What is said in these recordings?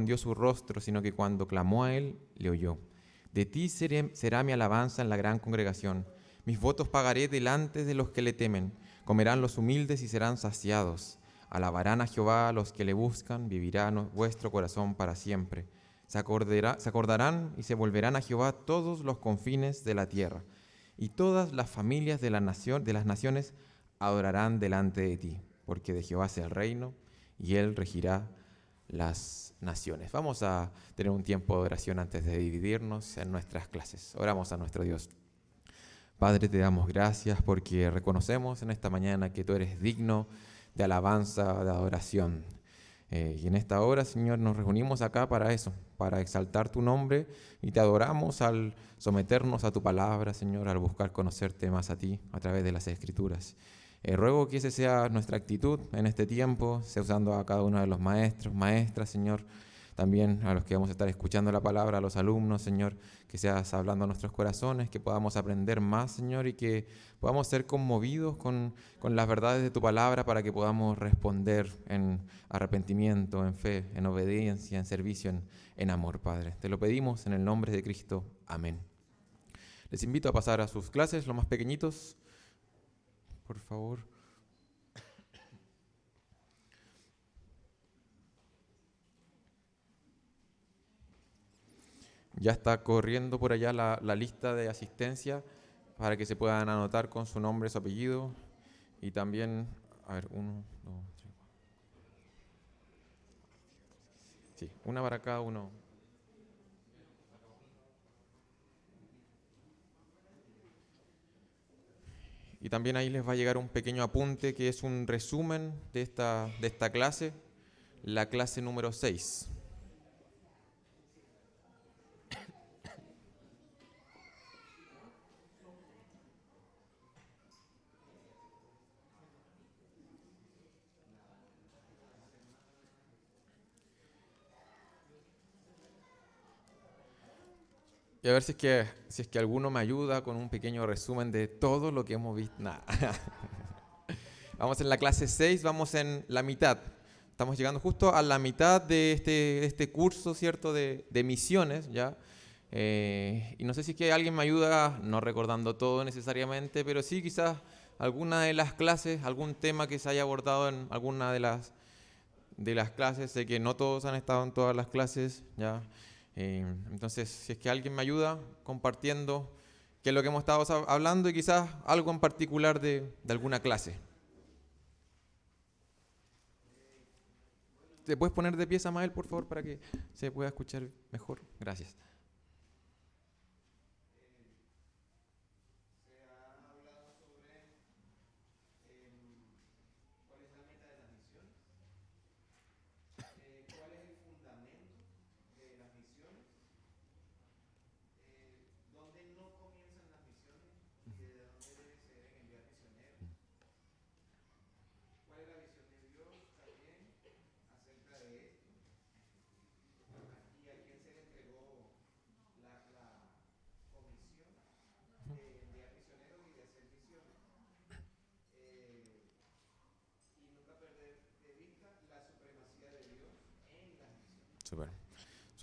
escondió su rostro, sino que cuando clamó a él, le oyó. De ti será mi alabanza en la gran congregación. Mis votos pagaré delante de los que le temen. Comerán los humildes y serán saciados. Alabarán a Jehová a los que le buscan, vivirá vuestro corazón para siempre. Se acordarán y se volverán a Jehová todos los confines de la tierra, y todas las familias de las naciones adorarán delante de ti, porque de Jehová es el reino, y él regirá las naciones. Vamos a tener un tiempo de oración antes de dividirnos en nuestras clases. Oramos a nuestro Dios. Padre, te damos gracias porque reconocemos en esta mañana que tú eres digno de alabanza, de adoración. Y en esta hora, Señor, nos reunimos acá para eso, para exaltar tu nombre, y te adoramos al someternos a tu palabra, Señor, al buscar conocerte más a ti a través de las Escrituras. Ruego que esa sea nuestra actitud en este tiempo, sea usando a cada uno de los maestros, maestras, Señor, también a los que vamos a estar escuchando la palabra, a los alumnos, Señor, que seas hablando a nuestros corazones, que podamos aprender más, Señor, y que podamos ser conmovidos con las verdades de tu palabra para que podamos responder en arrepentimiento, en fe, en obediencia, en servicio, en amor, Padre. Te lo pedimos en el nombre de Cristo. Amén. Les invito a pasar a sus clases, los más pequeñitos, por favor. Ya está corriendo por allá la lista de asistencia para que se puedan anotar con su nombre, su apellido. Y también, a ver, 1, 2, 3, 4. Sí, una para cada uno. Y también ahí les va a llegar un pequeño apunte que es un resumen de esta clase, la clase número 6. Y a ver si es que alguno me ayuda con un pequeño resumen de todo lo que hemos visto. Nah. Vamos en la clase 6, vamos en la mitad. Estamos llegando justo a la mitad de este curso, ¿cierto?, de misiones, ¿ya? Y no sé si es que alguien me ayuda, no recordando todo necesariamente, pero sí quizás alguna de las clases, algún tema que se haya abordado en alguna de las clases. Sé que no todos han estado en todas las clases, ¿ya? Entonces, si es que alguien me ayuda compartiendo qué es lo que hemos estado hablando y quizás algo en particular de alguna clase. ¿Te puedes poner de pie, Samael, por favor, para que se pueda escuchar mejor? Gracias. Súper.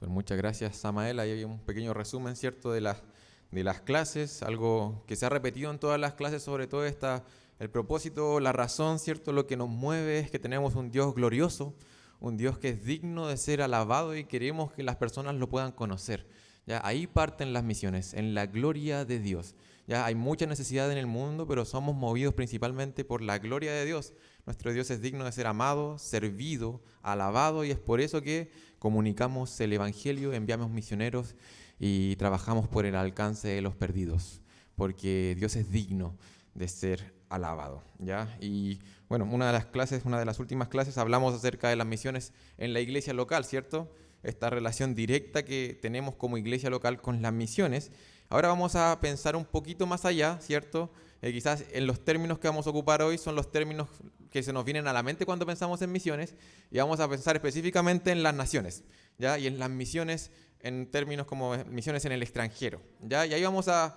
Muchas gracias, Samael. Ahí hay un pequeño resumen, ¿cierto?, de las clases, algo que se ha repetido en todas las clases, sobre todo el propósito, la razón, ¿cierto? Lo que nos mueve es que tenemos un Dios glorioso, un Dios que es digno de ser alabado y queremos que las personas lo puedan conocer. ¿Ya? Ahí parten las misiones, en la gloria de Dios. Ya hay mucha necesidad en el mundo, pero somos movidos principalmente por la gloria de Dios. Nuestro Dios es digno de ser amado, servido, alabado, y es por eso que comunicamos el Evangelio, enviamos misioneros y trabajamos por el alcance de los perdidos, porque Dios es digno de ser alabado, ¿ya? Y bueno, una de las últimas clases hablamos acerca de las misiones en la iglesia local, ¿cierto? Esta relación directa que tenemos como iglesia local con las misiones. Ahora vamos a pensar un poquito más allá, ¿cierto? Quizás en los términos que vamos a ocupar hoy son los términos que se nos vienen a la mente cuando pensamos en misiones, y vamos a pensar específicamente en las naciones, ¿ya? Y en las misiones en términos como misiones en el extranjero, ¿ya? Y ahí vamos a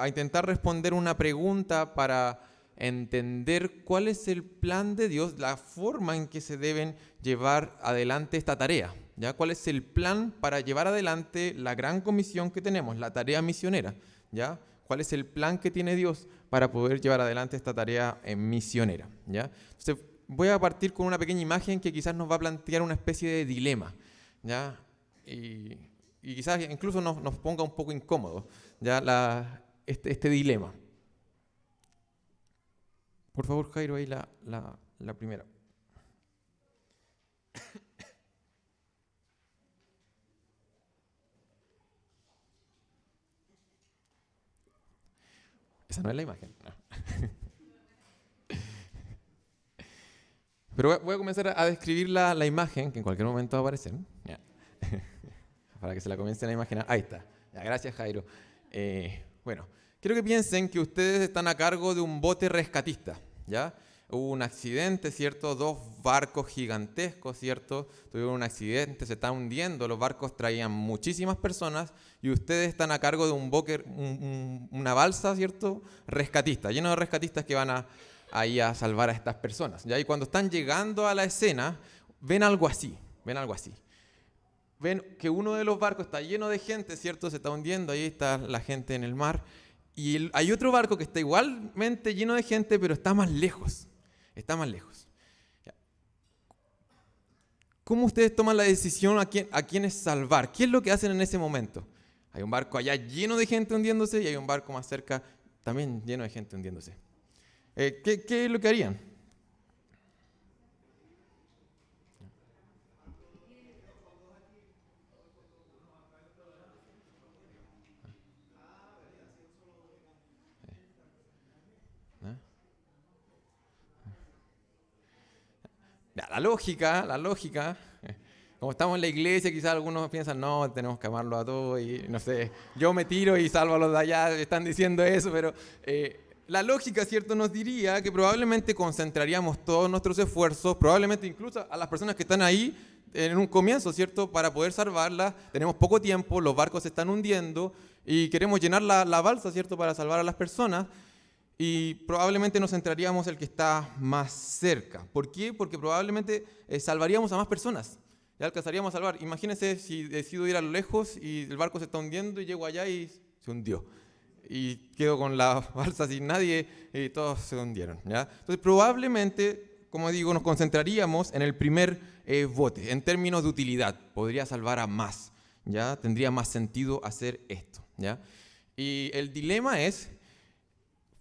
intentar responder una pregunta para entender cuál es el plan de Dios, la forma en que se deben llevar adelante esta tarea, ¿ya? ¿Cuál es el plan para llevar adelante la gran comisión que tenemos, la tarea misionera? ¿Ya? ¿Cuál es el plan que tiene Dios para poder llevar adelante esta tarea misionera? ¿Ya? Entonces, voy a partir con una pequeña imagen que quizás nos va a plantear una especie de dilema, ¿ya? Y quizás incluso nos ponga un poco incómodos, ¿ya? Este dilema. Por favor, Jairo, ahí la primera. Esa no es la imagen. No. Pero voy a comenzar a describir la imagen, que en cualquier momento va a aparecer. Ya. Para que se la comiencen a imaginar. Ahí está. Ya, gracias, Jairo. Bueno, quiero que piensen que ustedes están a cargo de un bote rescatista, ¿ya? Hubo un accidente, ¿cierto? 2 barcos gigantescos, ¿cierto? Tuvieron un accidente, se están hundiendo, los barcos traían muchísimas personas y ustedes están a cargo de un bote, una balsa, ¿cierto? Rescatista, lleno de rescatistas que van ahí a salvar a estas personas, ¿ya? Y cuando están llegando a la escena, ven algo así. Ven que uno de los barcos está lleno de gente, ¿cierto? Se está hundiendo, ahí está la gente en el mar. Y hay otro barco que está igualmente lleno de gente, pero está más lejos. Está más lejos. ¿Cómo ustedes toman la decisión a quiénes salvar? ¿Qué es lo que hacen en ese momento? Hay un barco allá lleno de gente hundiéndose y hay un barco más cerca también lleno de gente hundiéndose. ¿Qué es lo que harían? La lógica, como estamos en la iglesia, quizás algunos piensan, no, tenemos que amarlo a todos y no sé, yo me tiro y salvo a los de allá, están diciendo eso, pero la lógica, ¿cierto?, nos diría que probablemente concentraríamos todos nuestros esfuerzos, probablemente incluso a las personas que están ahí en un comienzo, ¿cierto?, para poder salvarlas. Tenemos poco tiempo, los barcos se están hundiendo y queremos llenar la balsa, ¿cierto?, para salvar a las personas. Y probablemente nos centraríamos el que está más cerca. ¿Por qué? Porque probablemente salvaríamos a más personas. Ya alcanzaríamos a salvar. Imagínense si decido ir a lo lejos y el barco se está hundiendo y llego allá y se hundió. Y quedo con la balsa sin nadie y todos se hundieron, ¿ya? Entonces probablemente, como digo, nos concentraríamos en el primer bote. En términos de utilidad, podría salvar a más, ¿ya? Tendría más sentido hacer esto, ¿ya? Y el dilema es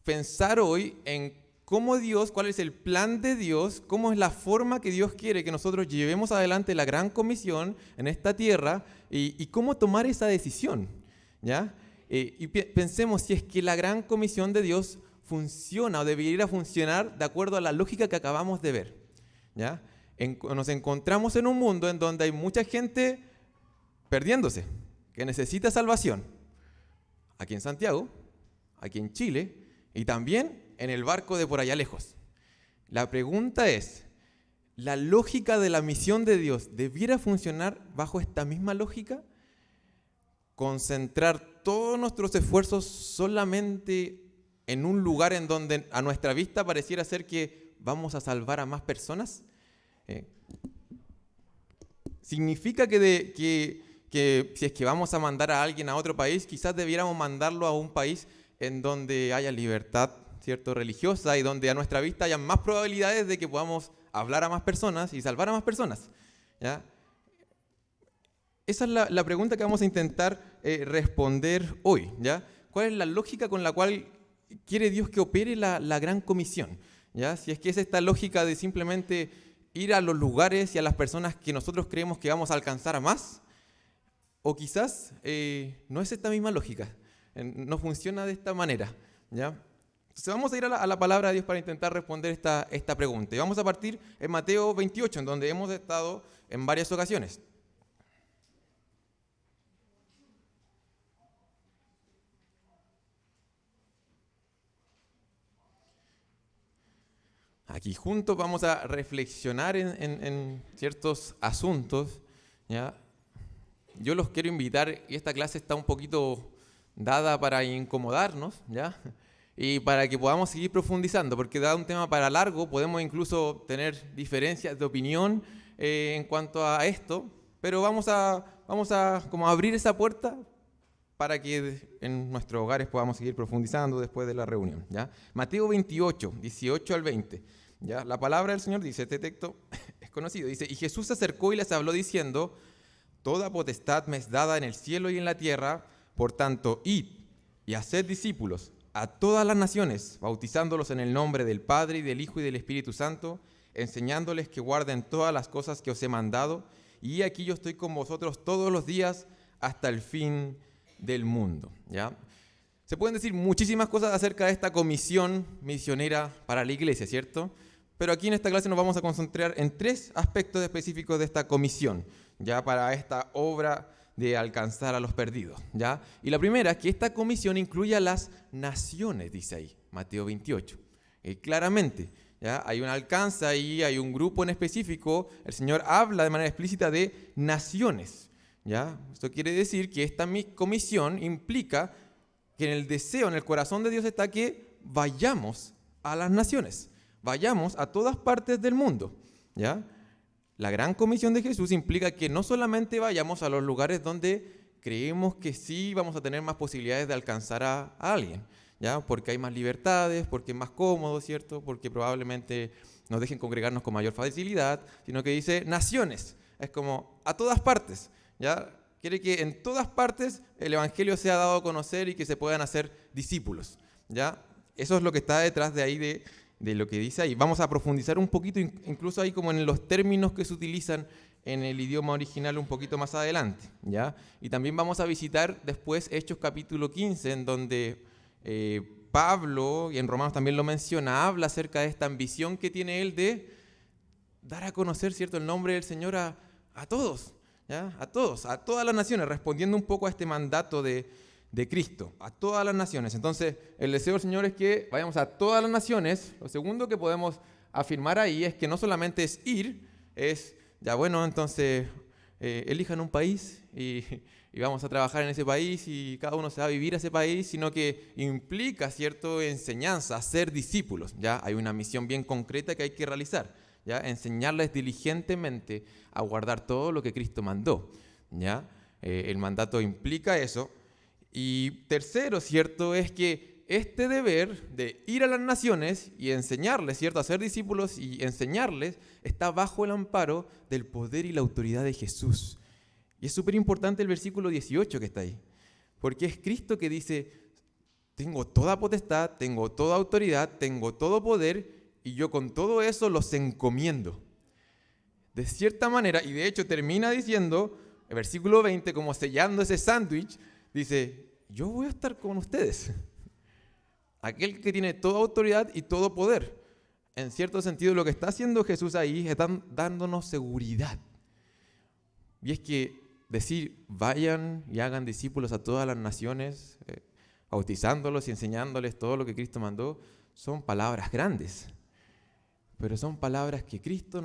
pensar hoy en cómo Dios, cuál es el plan de Dios, cómo es la forma que Dios quiere que nosotros llevemos adelante la gran comisión en esta tierra y cómo tomar esa decisión, ¿ya? Y pensemos si es que la gran comisión de Dios funciona o debería funcionar de acuerdo a la lógica que acabamos de ver, ¿ya? Nos encontramos en un mundo en donde hay mucha gente perdiéndose, que necesita salvación, aquí en Santiago, aquí en Chile, y también en el barco de por allá lejos. La pregunta es, ¿la lógica de la misión de Dios debiera funcionar bajo esta misma lógica? ¿Concentrar todos nuestros esfuerzos solamente en un lugar en donde a nuestra vista pareciera ser que vamos a salvar a más personas? ¿Significa que si es que vamos a mandar a alguien a otro país, quizás debiéramos mandarlo a un país en donde haya libertad, ¿cierto?, religiosa y donde a nuestra vista haya más probabilidades de que podamos hablar a más personas y salvar a más personas, ¿ya? Esa es la pregunta que vamos a intentar responder hoy, ¿ya? ¿Cuál es la lógica con la cual quiere Dios que opere la gran comisión, ¿ya? Si es que es esta lógica de simplemente ir a los lugares y a las personas que nosotros creemos que vamos a alcanzar a más, o quizás no es esta misma lógica. No funciona de esta manera, ¿ya? Entonces vamos a ir a la palabra de Dios para intentar responder esta pregunta. Y vamos a partir en Mateo 28, en donde hemos estado en varias ocasiones. Aquí juntos vamos a reflexionar en ciertos asuntos, ¿ya? Yo los quiero invitar, y esta clase está un poquito dada para incomodarnos, ¿ya? Y para que podamos seguir profundizando, porque da un tema para largo, podemos incluso tener diferencias de opinión en cuanto a esto, pero vamos a como abrir esa puerta para que en nuestros hogares podamos seguir profundizando después de la reunión, ¿ya? Mateo 28, 18 al 20, ¿ya? La palabra del Señor dice, este texto es conocido, dice, y Jesús se acercó y les habló diciendo, toda potestad me es dada en el cielo y en la tierra, por tanto, id y haced discípulos a todas las naciones, bautizándolos en el nombre del Padre y del Hijo y del Espíritu Santo, enseñándoles que guarden todas las cosas que os he mandado, y aquí yo estoy con vosotros todos los días hasta el fin del mundo, ¿ya? Se pueden decir muchísimas cosas acerca de esta comisión misionera para la iglesia, ¿cierto? Pero aquí en esta clase nos vamos a concentrar en 3 aspectos específicos de esta comisión, ya para esta obra de alcanzar a los perdidos, ¿ya? Y la primera es que esta comisión incluye a las naciones, dice ahí, Mateo 28. Claramente, ¿ya? Hay un alcance ahí, hay un grupo en específico, el Señor habla de manera explícita de naciones, ¿ya? Esto quiere decir que esta comisión implica que en el deseo, en el corazón de Dios está que vayamos a las naciones, vayamos a todas partes del mundo, ¿ya? La gran comisión de Jesús implica que no solamente vayamos a los lugares donde creemos que sí vamos a tener más posibilidades de alcanzar a alguien, ¿ya? Porque hay más libertades, porque es más cómodo, ¿cierto? Porque probablemente nos dejen congregarnos con mayor facilidad, sino que dice naciones, es como a todas partes, ¿ya? Quiere que en todas partes el Evangelio sea dado a conocer y que se puedan hacer discípulos, ¿ya? Eso es lo que está detrás de ahí de lo que dice ahí. Vamos a profundizar un poquito, incluso ahí como en los términos que se utilizan en el idioma original un poquito más adelante, ¿ya? Y también vamos a visitar después Hechos capítulo 15, en donde Pablo, y en Romanos también lo menciona, habla acerca de esta ambición que tiene él de dar a conocer, ¿cierto?, el nombre del Señor a todos, ¿ya? A todos, a todas las naciones, respondiendo un poco a este mandato de Cristo, a todas las naciones. Entonces, el deseo del Señor es que vayamos a todas las naciones. Lo segundo que podemos afirmar ahí es que no solamente es ir, es, ya bueno, entonces elijan un país y vamos a trabajar en ese país y cada uno se va a vivir a ese país, sino que implica, ¿cierto?, enseñanza, ser discípulos, ¿ya? Hay una misión bien concreta que hay que realizar, ¿ya? Enseñarles diligentemente a guardar todo lo que Cristo mandó, ¿ya? El mandato implica eso. Y tercero, ¿cierto?, es que este deber de ir a las naciones y enseñarles, ¿cierto?, a ser discípulos y enseñarles, está bajo el amparo del poder y la autoridad de Jesús. Y es súper importante el versículo 18 que está ahí, porque es Cristo que dice, tengo toda potestad, tengo toda autoridad, tengo todo poder, y yo con todo eso los encomiendo. De cierta manera, y de hecho termina diciendo, el versículo 20, como sellando ese sándwich, dice, yo voy a estar con ustedes. Aquel que tiene toda autoridad y todo poder. En cierto sentido, lo que está haciendo Jesús ahí es dándonos seguridad. Y es que decir, vayan y hagan discípulos a todas las naciones, bautizándolos y enseñándoles todo lo que Cristo mandó, son palabras grandes. Pero son palabras que Cristo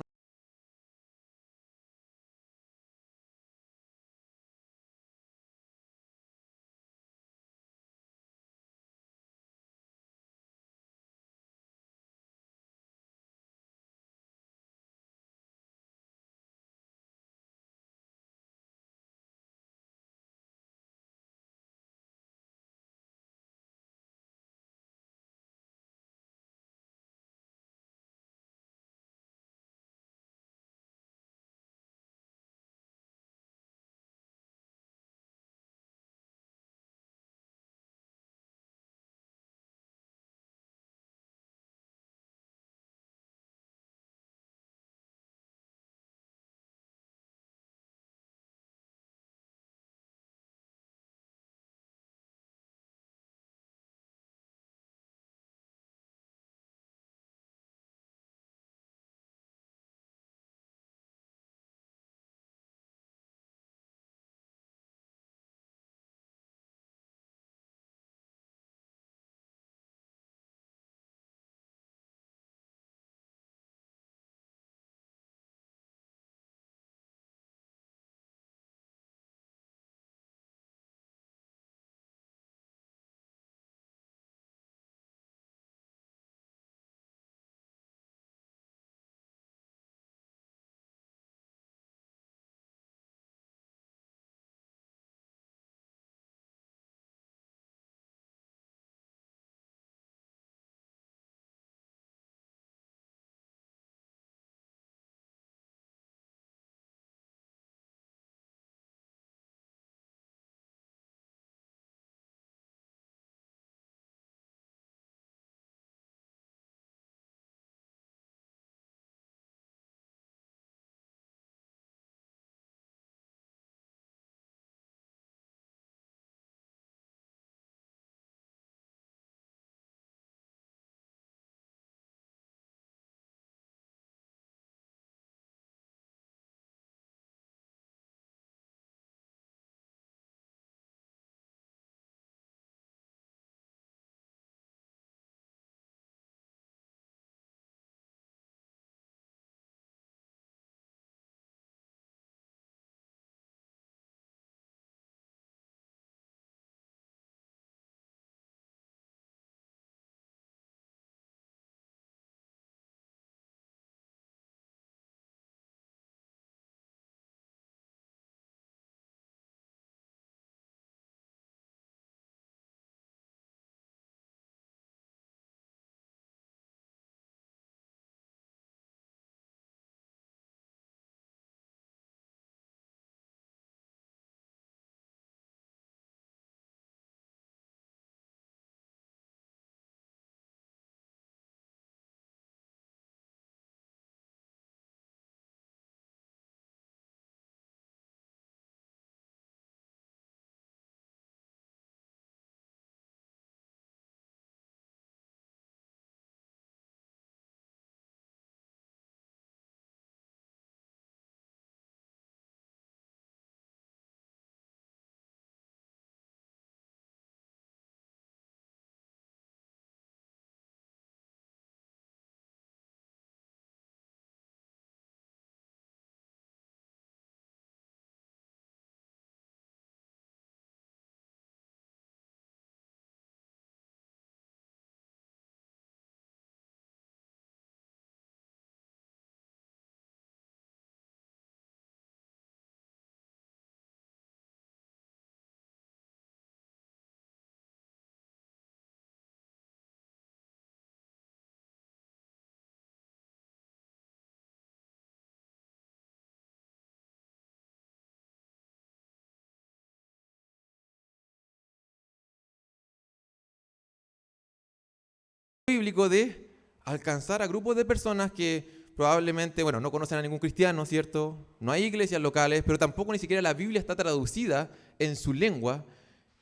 bíblico de alcanzar a grupos de personas que probablemente, no conocen a ningún cristiano, ¿cierto? No hay iglesias locales, pero tampoco ni siquiera la Biblia está traducida en su lengua.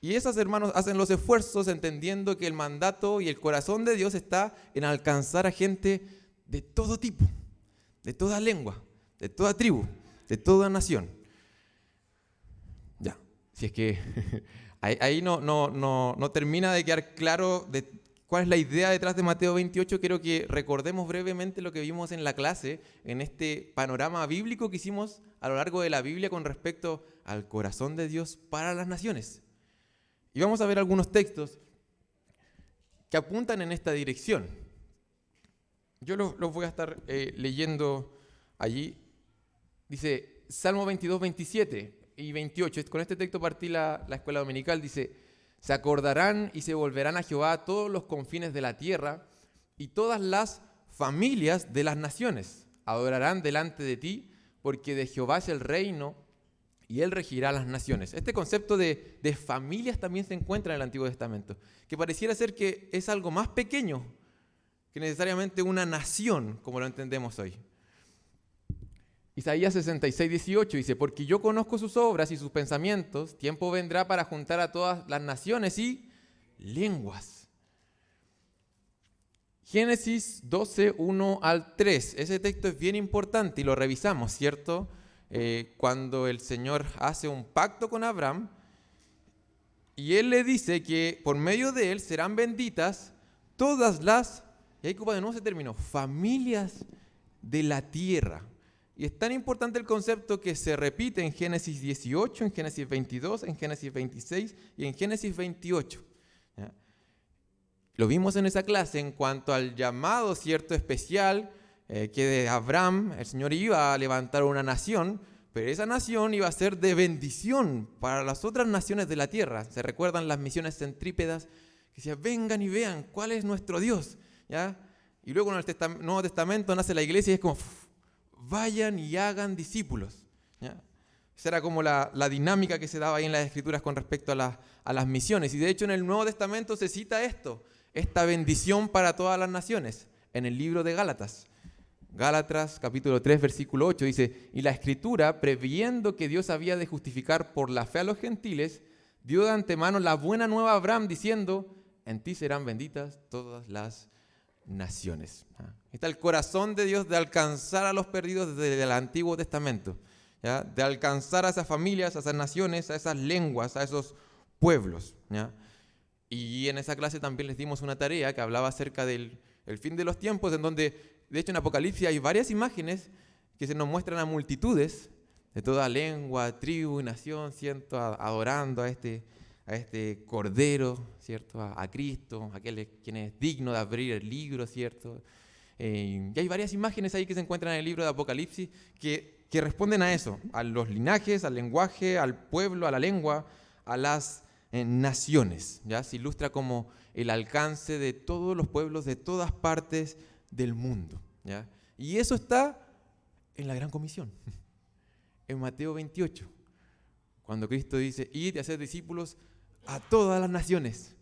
Y esos hermanos hacen los esfuerzos entendiendo que el mandato y el corazón de Dios está en alcanzar a gente de todo tipo, de toda lengua, de toda tribu, de toda nación. Ya, si es que ahí no termina de quedar claro de cuál es la idea detrás de Mateo 28. Quiero que recordemos brevemente lo que vimos en la clase, en este panorama bíblico que hicimos a lo largo de la Biblia con respecto al corazón de Dios para las naciones. Y vamos a ver algunos textos que apuntan en esta dirección. Yo los voy a estar leyendo allí. Dice Salmo 22, 27 y 28. Con este texto partí la escuela dominical. Dice: se acordarán y se volverán a Jehová todos los confines de la tierra y todas las familias de las naciones. Adorarán delante de ti, porque de Jehová es el reino y Él regirá las naciones. Este concepto de familias también se encuentra en el Antiguo Testamento, que pareciera ser que es algo más pequeño que necesariamente una nación, como lo entendemos hoy. Isaías 66, 18 dice: porque yo conozco sus obras y sus pensamientos, tiempo vendrá para juntar a todas las naciones y lenguas. Génesis 12, 1 al 3. Ese texto es bien importante y lo revisamos, ¿cierto? Cuando el Señor hace un pacto con Abraham y Él le dice que por medio de Él serán benditas todas las, y ahí ocupa de nuevo ese término, familias de la tierra. Y es tan importante el concepto que se repite en Génesis 18, en Génesis 22, en Génesis 26 y en Génesis 28. ¿Ya? Lo vimos en esa clase en cuanto al llamado, ¿cierto?, especial, que de Abraham el Señor iba a levantar una nación, pero esa nación iba a ser de bendición para las otras naciones de la tierra. ¿Se recuerdan las misiones centrípedas? Que decían: vengan y vean cuál es nuestro Dios. ¿Ya? Y luego en el Nuevo Testamento nace la iglesia y es como: vayan y hagan discípulos. ¿Ya? Esa era como la dinámica que se daba ahí en las Escrituras con respecto a las misiones. Y de hecho en el Nuevo Testamento se cita esta bendición para todas las naciones, en el libro de Gálatas. Gálatas capítulo 3 versículo 8 dice: y la Escritura, previendo que Dios había de justificar por la fe a los gentiles, dio de antemano la buena nueva a Abraham, diciendo: en ti serán benditas todas las naciones. Está el corazón de Dios de alcanzar a los perdidos desde el Antiguo Testamento, ¿ya? De alcanzar a esas familias, a esas naciones, a esas lenguas, a esos pueblos, ¿ya? Y en esa clase también les dimos una tarea que hablaba acerca del fin de los tiempos, en donde de hecho en Apocalipsis hay varias imágenes que se nos muestran a multitudes de toda lengua, tribu y nación, ¿cierto?, adorando a este Cordero, ¿cierto?, a Cristo, aquel quien es digno de abrir el libro, ¿cierto? Y hay varias imágenes ahí que se encuentran en el libro de Apocalipsis que responden a eso, a los linajes, al lenguaje, al pueblo, a la lengua, a las naciones. ¿Ya? Se ilustra como el alcance de todos los pueblos de todas partes del mundo. ¿Ya? Y eso está en la Gran Comisión, en Mateo 28, cuando Cristo dice: id y haced discípulos a todas las naciones.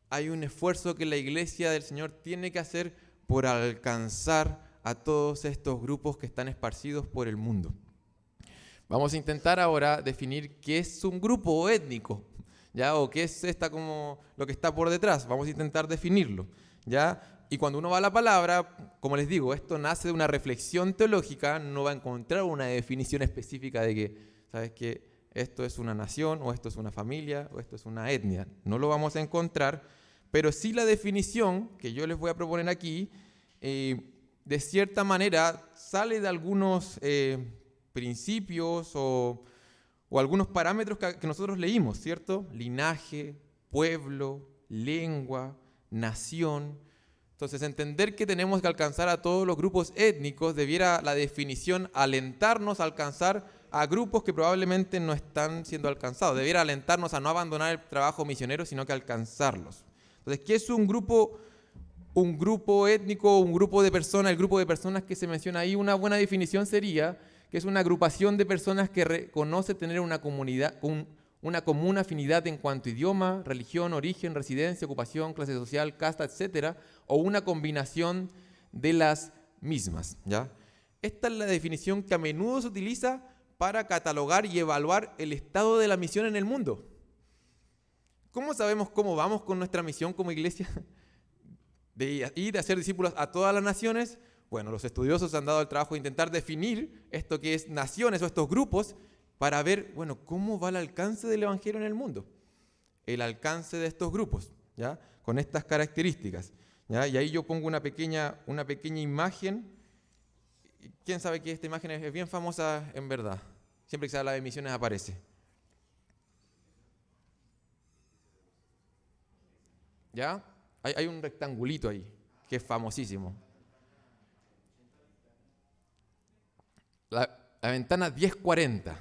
Hay un esfuerzo que la iglesia del Señor tiene que hacer por alcanzar a todos estos grupos que están esparcidos por el mundo. Vamos a intentar ahora definir qué es un grupo étnico, ¿ya? O qué es como lo que está por detrás. Vamos a intentar definirlo, ¿ya? Y cuando uno va a la palabra, como les digo, esto nace de una reflexión teológica, no va a encontrar una definición específica de que, ¿sabes qué? Esto es una nación, o esto es una familia, o esto es una etnia. No lo vamos a encontrar, pero sí la definición que yo les voy a proponer aquí, de cierta manera, sale de algunos principios o algunos parámetros que nosotros leímos, ¿cierto? Linaje, pueblo, lengua, nación. Entonces, entender que tenemos que alcanzar a todos los grupos étnicos, debiera la definición alentarnos a alcanzar a grupos que probablemente no están siendo alcanzados. Debiera alentarnos a no abandonar el trabajo misionero, sino que alcanzarlos. Entonces, ¿qué es un grupo étnico, un grupo de personas? El grupo de personas que se menciona ahí, una buena definición sería que es una agrupación de personas que reconoce tener una comunidad, una común afinidad en cuanto a idioma, religión, origen, residencia, ocupación, clase social, casta, etcétera, o una combinación de las mismas, ¿ya? Esta es la definición que a menudo se utiliza para catalogar y evaluar el estado de la misión en el mundo. ¿Cómo sabemos cómo vamos con nuestra misión como iglesia? De ir a hacer discípulos a todas las naciones. Bueno, los estudiosos han dado el trabajo de intentar definir esto que es naciones o estos grupos para ver, bueno, cómo va el alcance del evangelio en el mundo. El alcance de estos grupos, ¿ya? Con estas características, ¿ya? Y ahí yo pongo una pequeña imagen. ¿Quién sabe que esta imagen es bien famosa en verdad? Siempre que se habla de misiones aparece. ¿Ya? Hay un rectangulito ahí, que es famosísimo. La ventana 1040.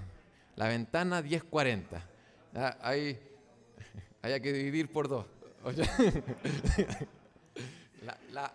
La ventana 1040. ¿Ya? Ahí hay que dividir por 2.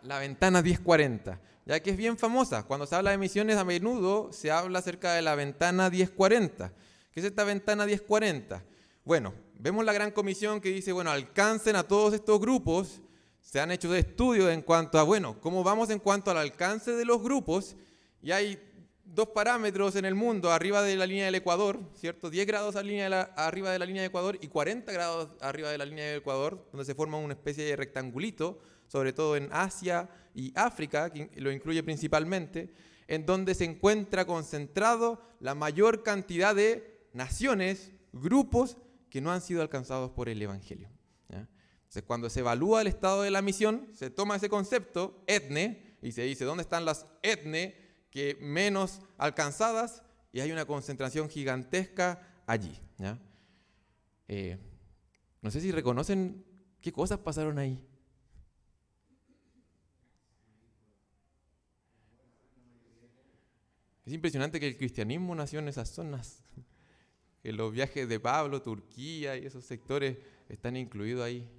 La ventana 1040. Ya que es bien famosa. Cuando se habla de misiones, a menudo se habla acerca de la ventana 1040. ¿Qué es esta ventana 1040? Bueno, vemos la gran comisión que dice, bueno, alcancen a todos estos grupos. Se han hecho estudios en cuanto a, bueno, cómo vamos en cuanto al alcance de los grupos. Y hay 2 parámetros en el mundo, arriba de la línea del Ecuador, ¿cierto? 10 grados arriba de la línea del Ecuador y 40 grados arriba de la línea del Ecuador, donde se forma una especie de rectangulito, sobre todo en Asia y África, que lo incluye principalmente, en donde se encuentra concentrado la mayor cantidad de naciones, grupos que no han sido alcanzados por el Evangelio, ¿ya? Entonces, cuando se evalúa el estado de la misión, se toma ese concepto, etne, y se dice, ¿dónde están las etne que menos alcanzadas? Y hay una concentración gigantesca allí, ¿ya? No sé si reconocen qué cosas pasaron ahí. Es impresionante que el cristianismo nació en esas zonas, que los viajes de Pablo, Turquía y esos sectores están incluidos ahí,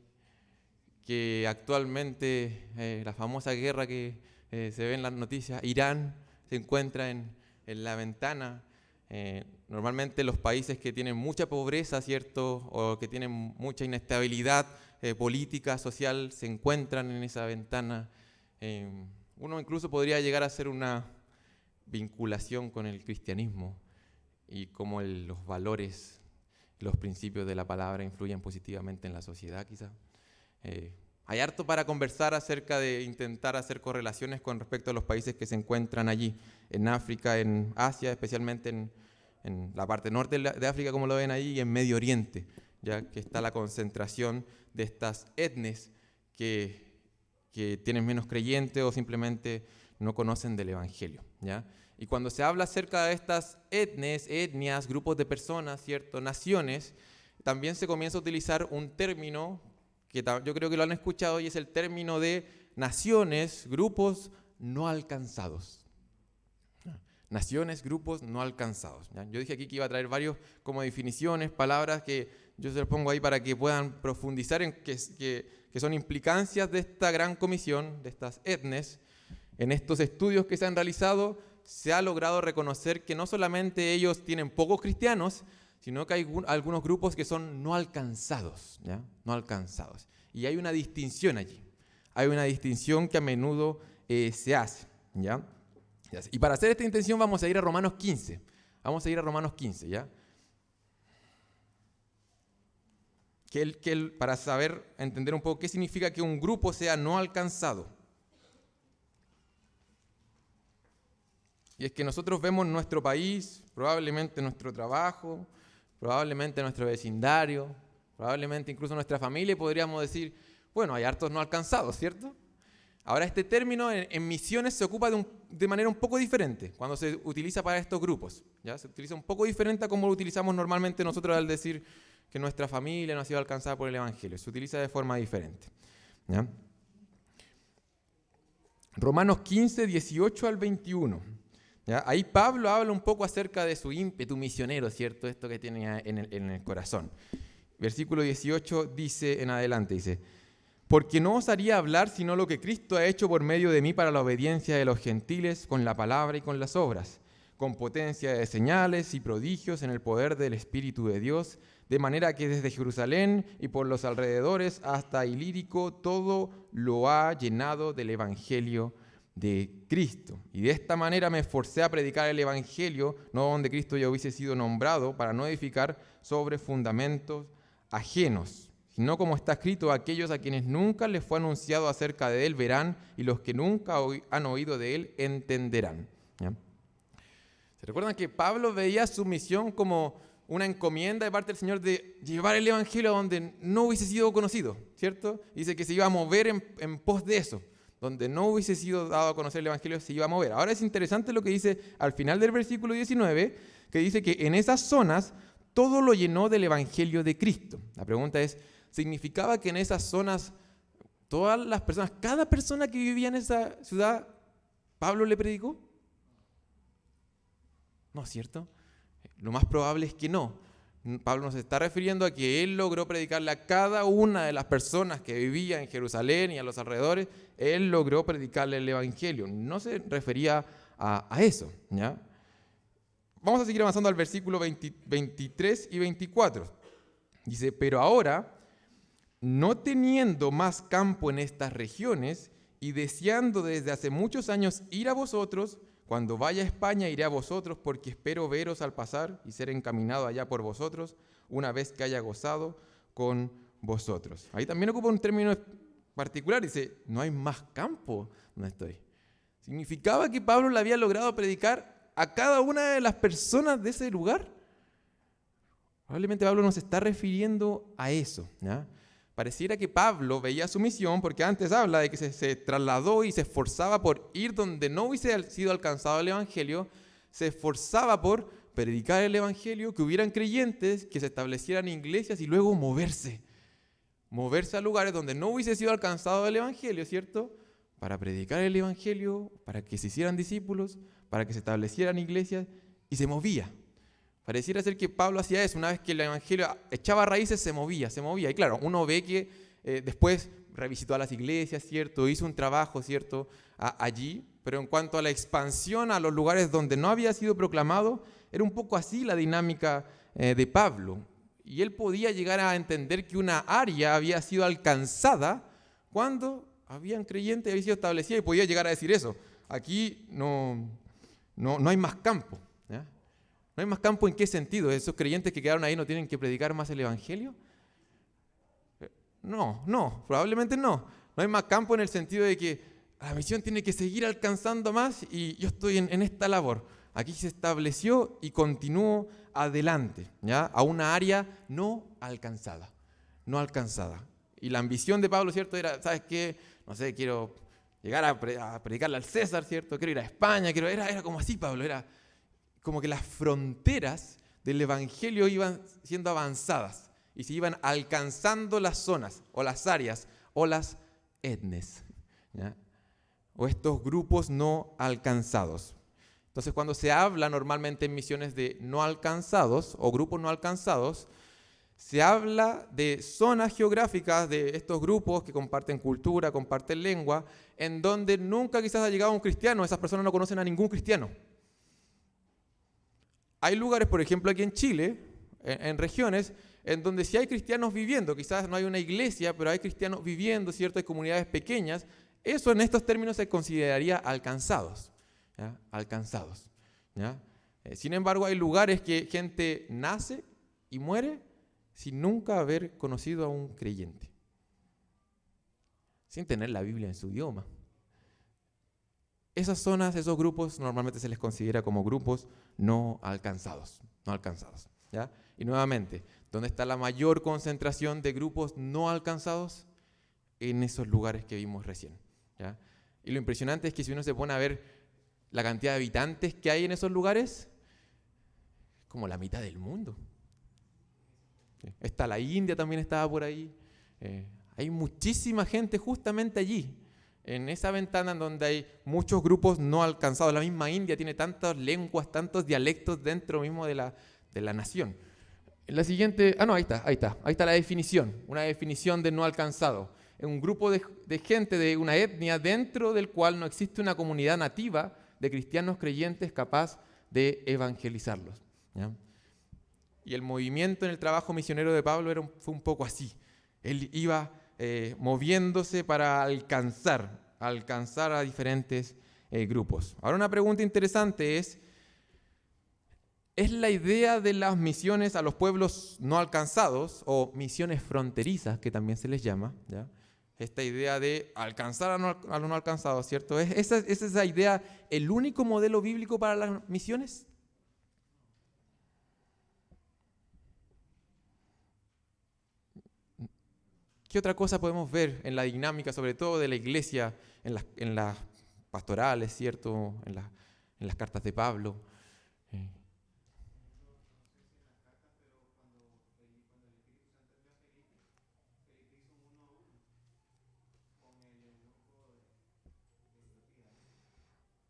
que actualmente la famosa guerra que se ve en las noticias, Irán, se encuentra en la ventana. Normalmente los países que tienen mucha pobreza, ¿cierto?, o que tienen mucha inestabilidad política, social, se encuentran en esa ventana. Uno incluso podría llegar a hacer una vinculación con el cristianismo y cómo los valores, los principios de la palabra influyen positivamente en la sociedad, quizás. Hay harto para conversar acerca de intentar hacer correlaciones con respecto a los países que se encuentran allí, en África, en Asia, especialmente en la parte norte de África, como lo ven ahí, y en Medio Oriente, ya que está la concentración de estas etnias que tienen menos creyentes o simplemente no conocen del Evangelio, ¿ya? Y cuando se habla acerca de estas etnias, grupos de personas, ¿cierto?, naciones, también se comienza a utilizar un término que yo creo que lo han escuchado, y es el término de naciones, grupos no alcanzados. Naciones, grupos no alcanzados, ¿ya? Yo dije aquí que iba a traer varios como definiciones, palabras que yo se los pongo ahí para que puedan profundizar en que son implicancias de esta gran comisión, de estas etnias. En estos estudios que se han realizado, se ha logrado reconocer que no solamente ellos tienen pocos cristianos, sino que hay algunos grupos que son no alcanzados, ¿ya? No alcanzados. Y hay una distinción allí. Hay una distinción que a menudo se hace, ¿ya? Y para hacer esta distinción vamos a ir a Romanos 15. Vamos a ir a Romanos 15, ¿ya? Para saber, entender un poco qué significa que un grupo sea no alcanzado. Y es que nosotros vemos nuestro país, probablemente nuestro trabajo, probablemente nuestro vecindario, probablemente incluso nuestra familia, y podríamos decir, bueno, hay hartos no alcanzados, ¿cierto? Ahora, este término en misiones se ocupa de manera un poco diferente cuando se utiliza para estos grupos, ¿ya? Se utiliza un poco diferente a como lo utilizamos normalmente nosotros al decir que nuestra familia no ha sido alcanzada por el Evangelio. Se utiliza de forma diferente, ¿ya? Romanos 15, 18 al 21. ¿Ya? Ahí Pablo habla un poco acerca de su ímpetu misionero, ¿cierto? Esto que tiene en el corazón. Versículo 18 dice en adelante, dice, porque no os haría hablar sino lo que Cristo ha hecho por medio de mí para la obediencia de los gentiles con la palabra y con las obras, con potencia de señales y prodigios en el poder del Espíritu de Dios, de manera que desde Jerusalén y por los alrededores hasta Ilírico todo lo ha llenado del Evangelio de Cristo. Y de esta manera me esforcé a predicar el Evangelio, no donde Cristo ya hubiese sido nombrado, para no edificar sobre fundamentos ajenos, sino como está escrito: aquellos a quienes nunca les fue anunciado acerca de él verán, y los que nunca han oído de él entenderán. ¿Ya? ¿Se recuerdan que Pablo veía su misión como una encomienda de parte del Señor de llevar el Evangelio a donde no hubiese sido conocido, ¿cierto? Dice que se iba a mover en pos de eso. Donde no hubiese sido dado a conocer el Evangelio, se iba a mover. Ahora es interesante lo que dice al final del versículo 19, que dice que en esas zonas todo lo llenó del Evangelio de Cristo. La pregunta es, ¿significaba que en esas zonas todas las personas, cada persona que vivía en esa ciudad, Pablo le predicó? No, ¿cierto? Lo más probable es que no. Pablo nos está refiriendo a que él logró predicarle a cada una de las personas que vivían en Jerusalén y a los alrededores, él logró predicarle el Evangelio. No se refería a eso, ¿ya? Vamos a seguir avanzando al versículo 23 y 24. Dice, pero ahora, no teniendo más campo en estas regiones y deseando desde hace muchos años ir a vosotros, cuando vaya a España iré a vosotros, porque espero veros al pasar y ser encaminado allá por vosotros, una vez que haya gozado con vosotros. Ahí también ocupa un término particular, dice, no hay más campo donde estoy. ¿Significaba que Pablo le había logrado predicar a cada una de las personas de ese lugar? Probablemente Pablo nos está refiriendo a eso, ¿ya? Pareciera que Pablo veía su misión, porque antes habla de que se trasladó y se esforzaba por ir donde no hubiese sido alcanzado el Evangelio, se esforzaba por predicar el Evangelio, que hubieran creyentes, que se establecieran iglesias y luego moverse a lugares donde no hubiese sido alcanzado el Evangelio, ¿cierto? Para predicar el Evangelio, para que se hicieran discípulos, para que se establecieran iglesias, y se movía. Pareciera ser que Pablo hacía eso, una vez que el Evangelio echaba raíces, se movía. Y claro, uno ve que después revisitó a las iglesias, ¿cierto? Hizo un trabajo, ¿cierto? Allí, pero en cuanto a la expansión a los lugares donde no había sido proclamado, era un poco así la dinámica de Pablo. Y él podía llegar a entender que una área había sido alcanzada cuando habían creyentes, había sido establecida, y podía llegar a decir eso. Aquí no hay más campo, ¿ya? ¿No hay más campo en qué sentido? ¿Esos creyentes que quedaron ahí no tienen que predicar más el Evangelio? No, probablemente no. No hay más campo en el sentido de que la misión tiene que seguir alcanzando más y yo estoy en esta labor. Aquí se estableció y continúo adelante, ¿ya? A una área no alcanzada. Y la ambición de Pablo, ¿cierto? Era, ¿sabes qué? No sé, quiero llegar a predicarle al César, ¿cierto? Quiero ir a España, era como así, Pablo, era como que las fronteras del Evangelio iban siendo avanzadas y se iban alcanzando las zonas o las áreas o las etnias, ¿ya? O estos grupos no alcanzados. Entonces, cuando se habla normalmente en misiones de no alcanzados o grupos no alcanzados, se habla de zonas geográficas de estos grupos que comparten cultura, comparten lengua, en donde nunca quizás ha llegado un cristiano, esas personas no conocen a ningún cristiano. Hay lugares, por ejemplo, aquí en Chile, en regiones, en donde sí hay cristianos viviendo, quizás no hay una iglesia, pero hay cristianos viviendo, ¿cierto? Hay comunidades pequeñas. Eso en estos términos se consideraría alcanzados, ¿ya? Alcanzados, ¿ya? Sin embargo, hay lugares que gente nace y muere sin nunca haber conocido a un creyente, sin tener la Biblia en su idioma. Esas zonas, esos grupos, normalmente se les considera como grupos no alcanzados, ¿ya? Y nuevamente, ¿dónde está la mayor concentración de grupos no alcanzados? En esos lugares que vimos recién, ¿ya? Y lo impresionante es que si uno se pone a ver la cantidad de habitantes que hay en esos lugares, como la mitad del mundo. ¿Sí? Está la India, también estaba por ahí. Hay muchísima gente justamente allí, en esa ventana en donde hay muchos grupos no alcanzados. La misma India tiene tantas lenguas, tantos dialectos dentro mismo de la nación. En la siguiente, ahí está la definición, una definición de no alcanzado. Es un grupo de gente de una etnia dentro del cual no existe una comunidad nativa de cristianos creyentes capaz de evangelizarlos, ¿ya? Y el movimiento en el trabajo misionero de Pablo fue un poco así. Él iba moviéndose para alcanzar a diferentes grupos. Ahora una pregunta interesante ¿es la idea de las misiones a los pueblos no alcanzados, o misiones fronterizas, que también se les llama, ¿ya? Esta idea de alcanzar a los no alcanzados, ¿cierto? ¿Es esa idea el único modelo bíblico para las misiones? ¿Qué otra cosa podemos ver en la dinámica, sobre todo de la iglesia, en las pastorales, ¿cierto? En las cartas de Pablo.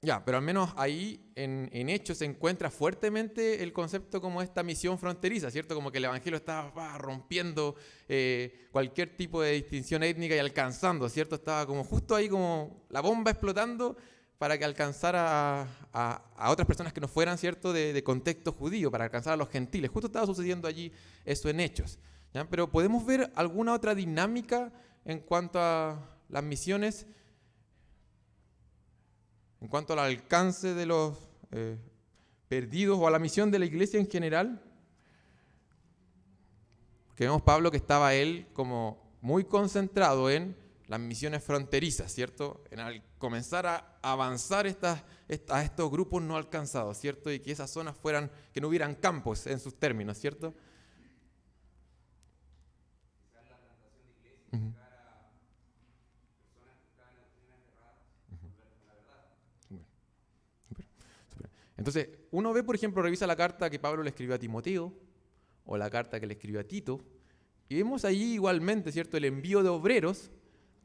Ya, pero al menos ahí en Hechos se encuentra fuertemente el concepto como esta misión fronteriza, ¿cierto? Como que el Evangelio estaba rompiendo cualquier tipo de distinción étnica y alcanzando, ¿cierto? Estaba como justo ahí como la bomba explotando para que alcanzara a otras personas que no fueran, ¿cierto? De contexto judío, para alcanzar a los gentiles. Justo estaba sucediendo allí eso en Hechos, ¿ya? Pero ¿podemos ver alguna otra dinámica en cuanto a las misiones? En cuanto al alcance de los perdidos o a la misión de la iglesia en general, que vemos Pablo que estaba él como muy concentrado en las misiones fronterizas, ¿cierto? En al comenzar a avanzar a estos grupos no alcanzados, ¿cierto? Y que esas zonas fueran, que no hubieran campos en sus términos, ¿cierto? Quizás la plantación de iglesias. Entonces, uno ve, por ejemplo, revisa la carta que Pablo le escribió a Timoteo, o la carta que le escribió a Tito, y vemos allí igualmente, ¿cierto?, el envío de obreros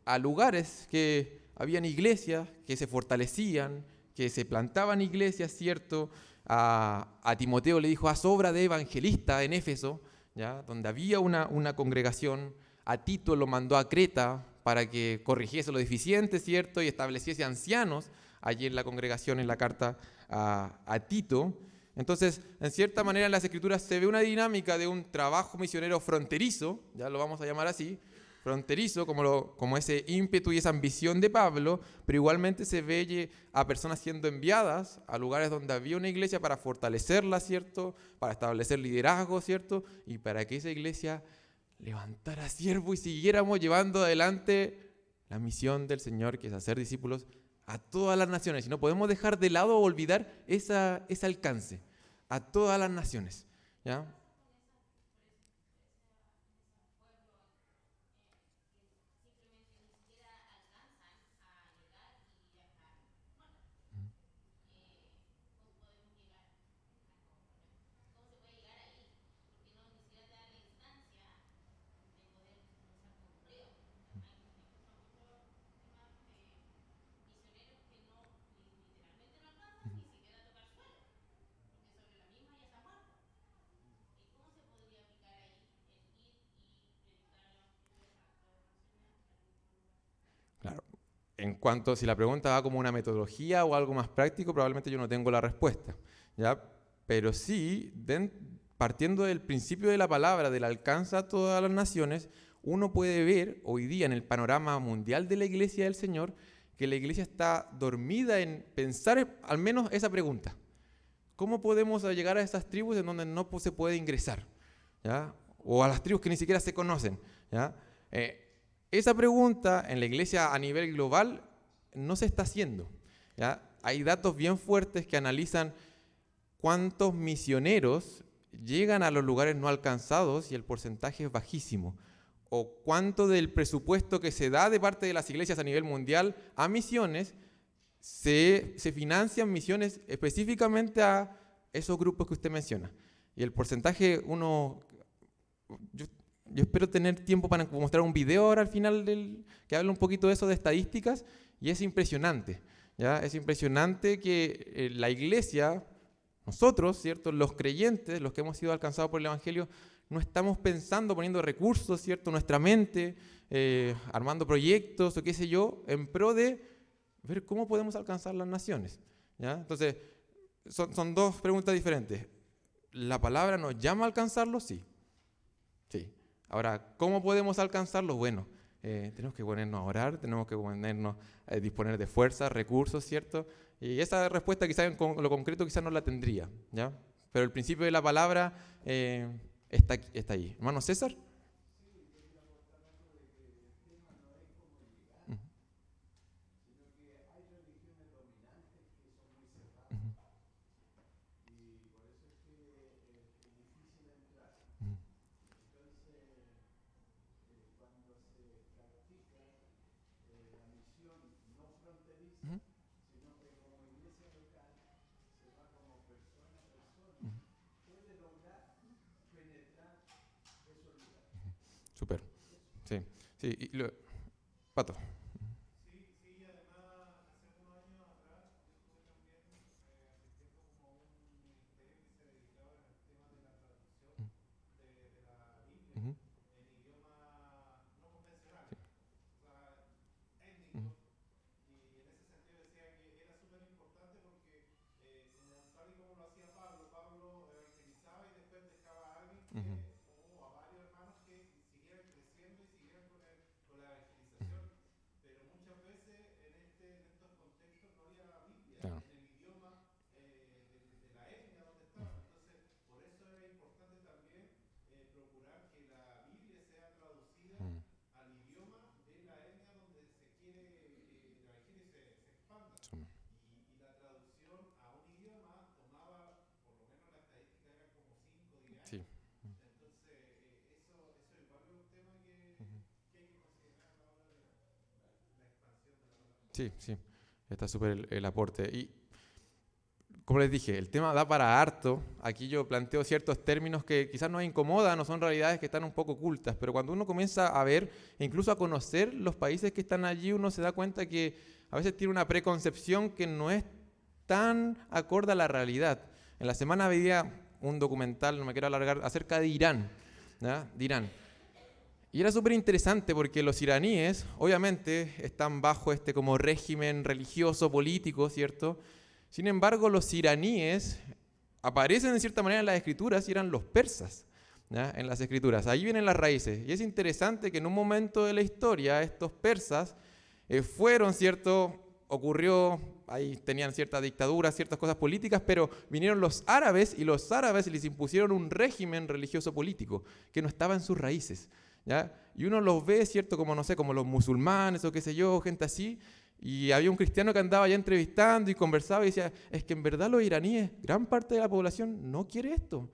a lugares que habían iglesias, que se fortalecían, que se plantaban iglesias, ¿cierto? A Timoteo le dijo, haz obra de evangelista en Éfeso, ¿ya? Donde había una congregación. A Tito lo mandó a Creta para que corrigiese lo deficiente, ¿cierto? Y estableciese ancianos allí en la congregación, en la carta a Tito. Entonces, en cierta manera en las Escrituras se ve una dinámica de un trabajo misionero fronterizo, ya lo vamos a llamar así, fronterizo, como ese ímpetu y esa ambición de Pablo, pero igualmente se ve a personas siendo enviadas a lugares donde había una iglesia para fortalecerla, ¿cierto? Para establecer liderazgo, ¿cierto? Y para que esa iglesia levantara siervo y siguiéramos llevando adelante la misión del Señor, que es hacer discípulos a todas las naciones. Y no podemos dejar de lado o olvidar ese alcance a todas las naciones, ¿ya? Claro. En cuanto, si la pregunta va como una metodología o algo más práctico, probablemente yo no tengo la respuesta, ¿ya? Pero sí, partiendo del principio de la palabra, del alcance a todas las naciones, uno puede ver hoy día en el panorama mundial de la Iglesia del Señor que la Iglesia está dormida en pensar al menos esa pregunta. ¿Cómo podemos llegar a esas tribus en donde no se puede ingresar? ¿Ya? O a las tribus que ni siquiera se conocen, ¿ya? Esa pregunta en la iglesia a nivel global no se está haciendo, ¿ya? Hay datos bien fuertes que analizan cuántos misioneros llegan a los lugares no alcanzados y el porcentaje es bajísimo. O cuánto del presupuesto que se da de parte de las iglesias a nivel mundial a misiones se financian misiones específicamente a esos grupos que usted menciona. Y el porcentaje, yo espero tener tiempo para mostrar un video ahora al final que hable un poquito de eso, de estadísticas, y es impresionante, ¿ya? Es impresionante que la iglesia, nosotros, ¿cierto?, los creyentes, los que hemos sido alcanzados por el Evangelio, no estamos pensando, poniendo recursos, ¿cierto?, nuestra mente, armando proyectos o qué sé yo, en pro de ver cómo podemos alcanzar las naciones, ¿ya? Entonces, son dos preguntas diferentes. ¿La palabra nos llama a alcanzarlo? Sí. Sí. Ahora, ¿cómo podemos alcanzarlo? Bueno, tenemos que ponernos a orar, tenemos que ponernos a disponer de fuerza, recursos, ¿cierto? Y esa respuesta quizás en lo concreto quizás no la tendría, ¿ya? Pero el principio de la palabra está ahí. Hermano César. Ujú, ujú, ujú, ujú, ujú. Súper. Sí, sí. Pato. Ujú, sí, ujú, ujú, ujú. Claro. Ujú, ujú. Súper. Sí. Ujú. Sí, sí. Está súper el aporte. Y como les dije, el tema da para harto. Aquí yo planteo ciertos términos que quizás nos incomodan, no son realidades que están un poco ocultas, pero cuando uno comienza a ver e incluso a conocer los países que están allí, uno se da cuenta que a veces tiene una preconcepción que no es tan acorde a la realidad. En la semana veía un documental, no me quiero alargar, acerca de Irán, ¿ya? De Irán. Y era súper interesante porque los iraníes, obviamente, están bajo este como régimen religioso, político, ¿cierto? Sin embargo, los iraníes aparecen de cierta manera en las escrituras y eran los persas, ¿ya? En las escrituras. Ahí vienen las raíces. Y es interesante que en un momento de la historia estos persas fueron, ¿cierto? Ocurrió, ahí tenían ciertas dictaduras, ciertas cosas políticas, pero vinieron los árabes y los árabes les impusieron un régimen religioso político que no estaba en sus raíces, ¿ya? Y uno los ve, ¿cierto? Como, no sé, como los musulmanes o qué sé yo, gente así. Y había un cristiano que andaba ya entrevistando y conversaba y decía, es que en verdad los iraníes, gran parte de la población no quiere esto.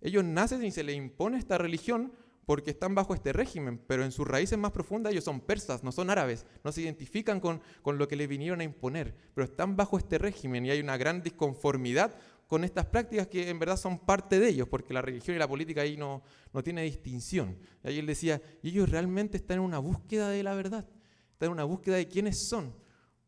Ellos nacen y se les impone esta religión porque están bajo este régimen, pero en sus raíces más profundas ellos son persas, no son árabes, no se identifican con lo que les vinieron a imponer, pero están bajo este régimen y hay una gran disconformidad con estas prácticas que en verdad son parte de ellos, porque la religión y la política ahí no tiene distinción. Y ahí él decía, y ellos realmente están en una búsqueda de la verdad, están en una búsqueda de quiénes son,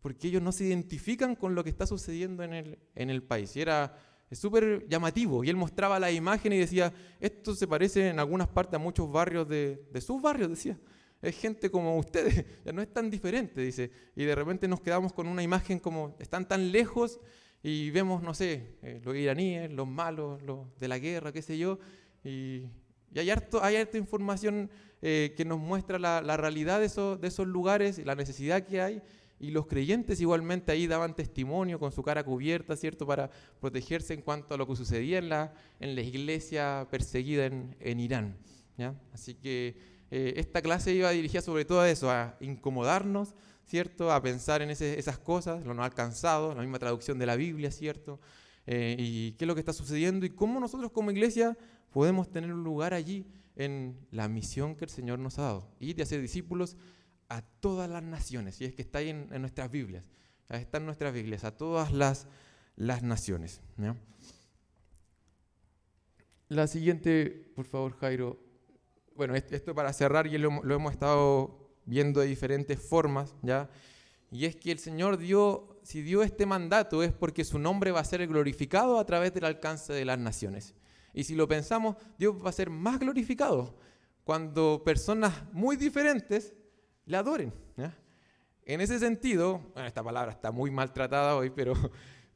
porque ellos no se identifican con lo que está sucediendo en el país. Y era súper llamativo. Y él mostraba la imagen y decía, esto se parece en algunas partes a muchos barrios de sus barrios, decía. Es gente como ustedes, ya no es tan diferente, dice. Y de repente nos quedamos con una imagen como están tan lejos y vemos, no sé, los iraníes, los malos, los de la guerra, qué sé yo. Y, y hay harta información que nos muestra la realidad de esos lugares, la necesidad que hay. Y los creyentes igualmente ahí daban testimonio con su cara cubierta, ¿cierto?, para protegerse en cuanto a lo que sucedía en la iglesia perseguida en Irán, ¿ya? Así que esta clase iba dirigida sobre todo a eso, a incomodarnos, ¿cierto?, a pensar en esas cosas, lo no alcanzado, la misma traducción de la Biblia, ¿cierto?, y qué es lo que está sucediendo y cómo nosotros como iglesia podemos tener un lugar allí en la misión que el Señor nos ha dado, y de hacer discípulos a todas las naciones, y es que está ahí en nuestras Biblias, está en nuestras Biblias, a todas las naciones, ¿ya? La siguiente, por favor, Jairo. Bueno, esto para cerrar, y lo hemos estado viendo de diferentes formas, ¿ya? Y es que el Señor si dio este mandato es porque su nombre va a ser glorificado a través del alcance de las naciones. Y si lo pensamos, Dios va a ser más glorificado cuando personas muy diferentes le adoren, ¿ya? En ese sentido, bueno, esta palabra está muy maltratada hoy,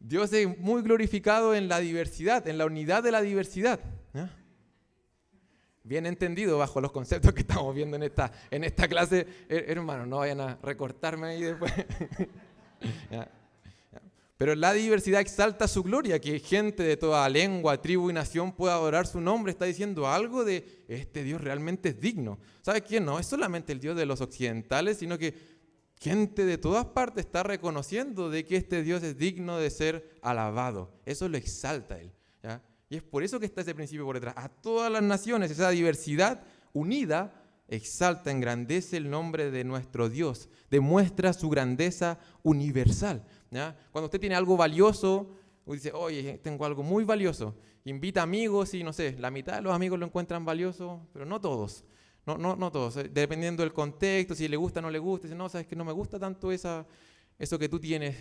Dios es muy glorificado en la diversidad, en la unidad de la diversidad. ¿Ya? Bien entendido bajo los conceptos que estamos viendo en esta clase. Hermanos, no vayan a recortarme ahí después. ¿Ya? Pero la diversidad exalta su gloria, que gente de toda lengua, tribu y nación pueda adorar su nombre. Está diciendo algo de este Dios realmente es digno. ¿Sabe quién? No es solamente el Dios de los occidentales, sino que gente de todas partes está reconociendo de que este Dios es digno de ser alabado. Eso lo exalta a Él. ¿Ya? Y es por eso que está ese principio por detrás. A todas las naciones, esa diversidad unida, exalta, engrandece el nombre de nuestro Dios. Demuestra su grandeza universal. ¿Ya? Cuando usted tiene algo valioso, dice, oye, tengo algo muy valioso. Invita amigos y no sé, la mitad de los amigos lo encuentran valioso, pero no todos. No todos, dependiendo del contexto, si le gusta o no le gusta, dice, no, sabes que no me gusta tanto eso que tú tienes.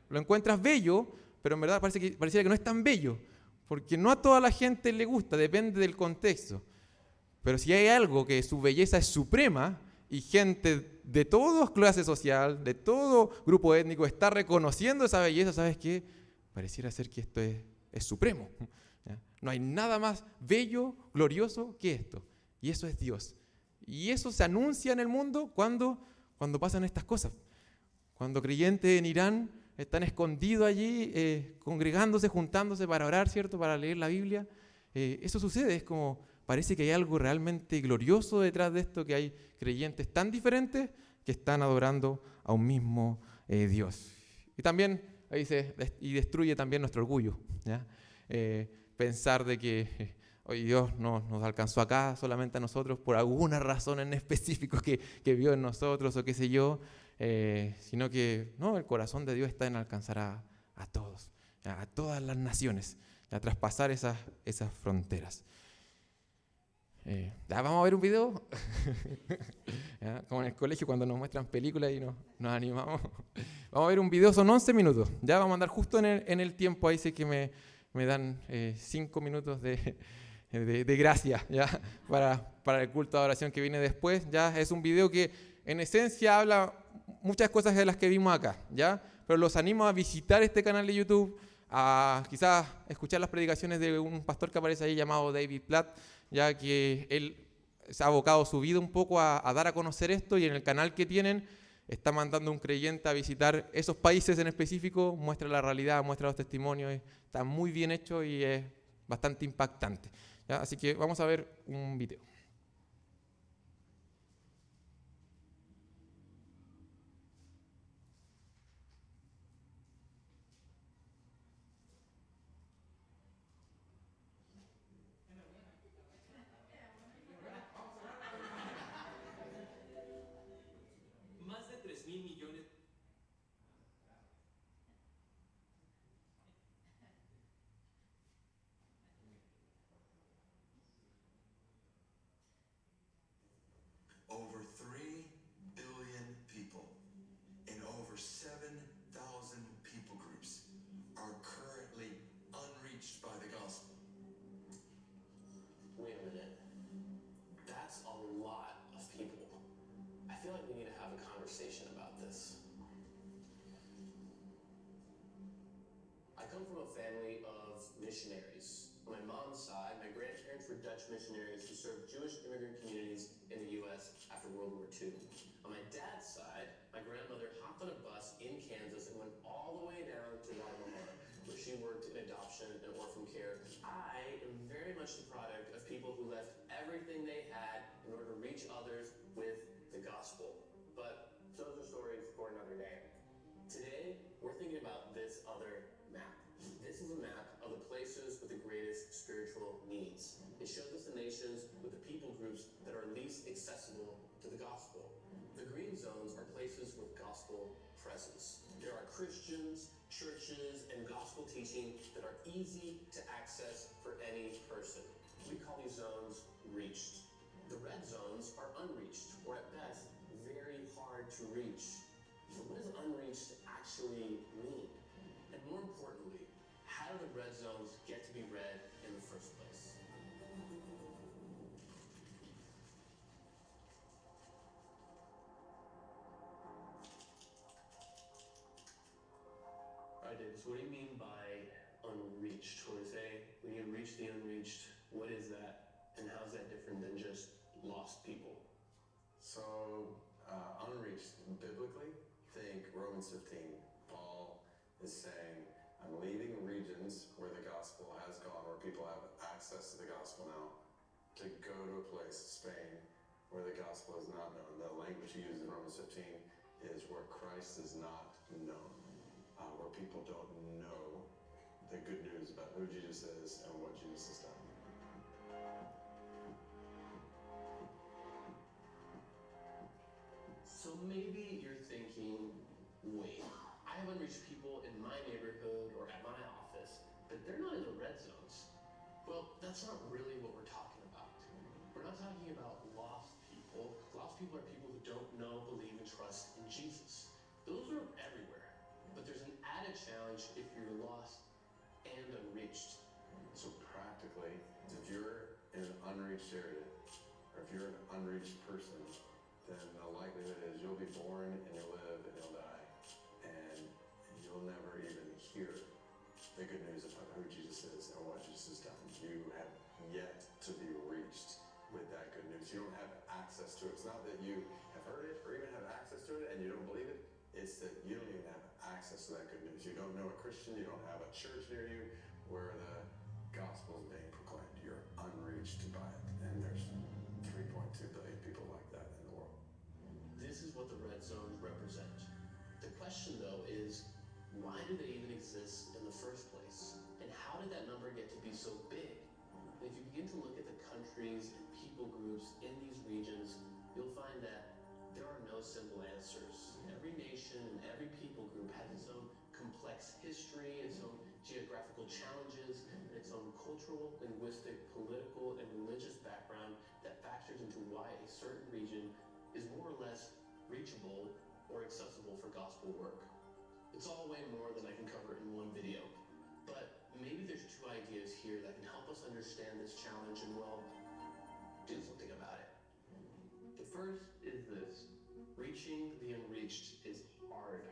Lo encuentras bello, pero en verdad pareciera que no es tan bello, porque no a toda la gente le gusta, depende del contexto. Pero si hay algo que su belleza es suprema y gente de toda clase social, de todo grupo étnico está reconociendo esa belleza, ¿sabes qué? Pareciera ser que esto es supremo. ¿Ya? No hay nada más bello, glorioso que esto. Y eso es Dios. Y eso se anuncia en el mundo cuando pasan estas cosas. Cuando creyentes en Irán están escondidos allí, congregándose, juntándose para orar, ¿cierto? Para leer la Biblia. Eso sucede, es como, parece que hay algo realmente glorioso detrás de esto, que hay creyentes tan diferentes que están adorando a un mismo Dios. Y también, ahí dice, y destruye también nuestro orgullo. ¿Ya? Pensar de que hoy Dios no nos alcanzó acá solamente a nosotros por alguna razón en específico que vio en nosotros o qué sé yo, sino que no, el corazón de Dios está en alcanzar a todos, a todas las naciones, a traspasar esas fronteras. Vamos a ver un video, como en el colegio cuando nos muestran películas y nos animamos. Vamos a ver un video, son 11 minutos, ya vamos a andar justo en el tiempo, ahí sé que me dan 5 minutos de gracia, ¿ya? Para el culto de oración que viene después. Ya es un video que en esencia habla muchas cosas de las que vimos acá, ¿ya? Pero los animo a visitar este canal de YouTube, a quizás escuchar las predicaciones de un pastor que aparece ahí llamado David Platt, ya que él se ha abocado su vida un poco a dar a conocer esto, y en el canal que tienen está mandando un creyente a visitar esos países en específico, muestra la realidad, muestra los testimonios, está muy bien hecho y es bastante impactante. ¿Ya? Así que vamos a ver un video. Más de 3.000 millones. Over 3 billion people in over 7,000 people groups are currently unreached by the gospel. Wait a minute. That's a lot of people. I feel like we need to have a conversation about this. I come from a family of missionaries. On my mom's side, my grandparents were Dutch missionaries who served Jewish immigrant communities in the U.S. after World War II. On my dad's side, my grandmother hopped on a bus in Kansas and went all the way down to Guatemala, where she worked in adoption and orphan care. I am very much the product of people who left everything they had in order to reach others with the gospel. But those are stories for another day. Today, we're thinking about this other map. This is a map of the places with the greatest spiritual needs. It shows us the nations with the people groups that are least accessible to the gospel. The green zones are places with gospel presence. There are Christians, churches, and gospel teaching that are easy to access for any person. We call these zones reached. The red zones are unreached, or at best, very hard to reach. But what does unreached actually mean? And more importantly, how do the red zones get to be red in the first place? Davis, what do you mean by unreached? When we say we need to reach the unreached, what is that? And how is that different than just lost people? So, unreached biblically, think Romans 15. Paul is saying, I'm leaving regions where the gospel has gone, where people have access to the gospel now, to go to a place, Spain, where the gospel is not known. The language he uses in Romans 15 is where Christ is not known, where people don't know the good news about who Jesus is and what Jesus has done. So maybe you're thinking, wait, I have unreached people in my neighborhood or at my office, but they're not in the red zones. Well, that's not really what we're talking about. We're not talking about lost people. Lost people are people who don't know, believe, and trust in Jesus. Those are everywhere. But there's an added challenge if you're lost and unreached. So practically, if you're in an unreached area, or if you're an unreached person, then the likelihood is you'll be born and you'll live and you'll die. And you'll never even hear the good news about who Jesus is and what Jesus has done. You have yet to be reached with that good news. You don't have access to it. It's not that you have heard it or even have access to it and you don't believe it. It's that you don't even have access to that good news. You don't know a Christian. You don't have a church near you where the gospel is being proclaimed. You're unreached by it. And there's 3.2 billion people like that in the world. This is what the red zones represent. The question, though, is why do they even exist in the first place? And how did that number get to be so big? And if you begin to look at the countries and people groups in these regions, you'll find that there are no simple answers. Every nation and every people group has its own complex history, its own geographical challenges, and its own cultural, linguistic, political, and religious background that factors into why a certain region is more or less reachable or accessible for gospel work. It's all way more than I can cover in one video, but maybe there's two ideas here that can help us understand this challenge and, well, do something about it. The first is this: reaching the unreached is hard.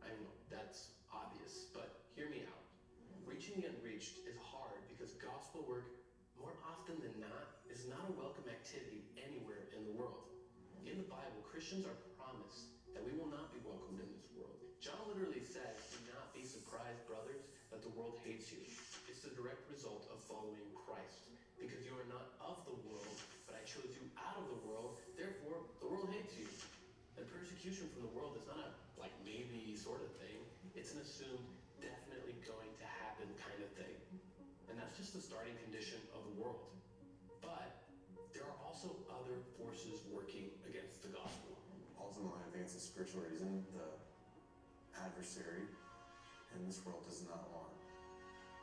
I know that's obvious, but hear me out. Reaching the unreached is hard because gospel work, more often than not, is not a welcome activity anywhere in the world. In the Bible, Christians are promised that we will not be welcomed in this world. John literally says, "Do not be surprised, brothers, that the world hates you." It's the direct result of following Christ. Because you are not of the world, but I chose you out of the world, therefore the world hates you. And persecution from the world is not a maybe sort of thing. It's an assumed definitely going to happen kind of thing. And that's just the starting condition of the world. But there are also other forces working against the gospel. Ultimately, I think it's a spiritual reason. The adversary in this world does not want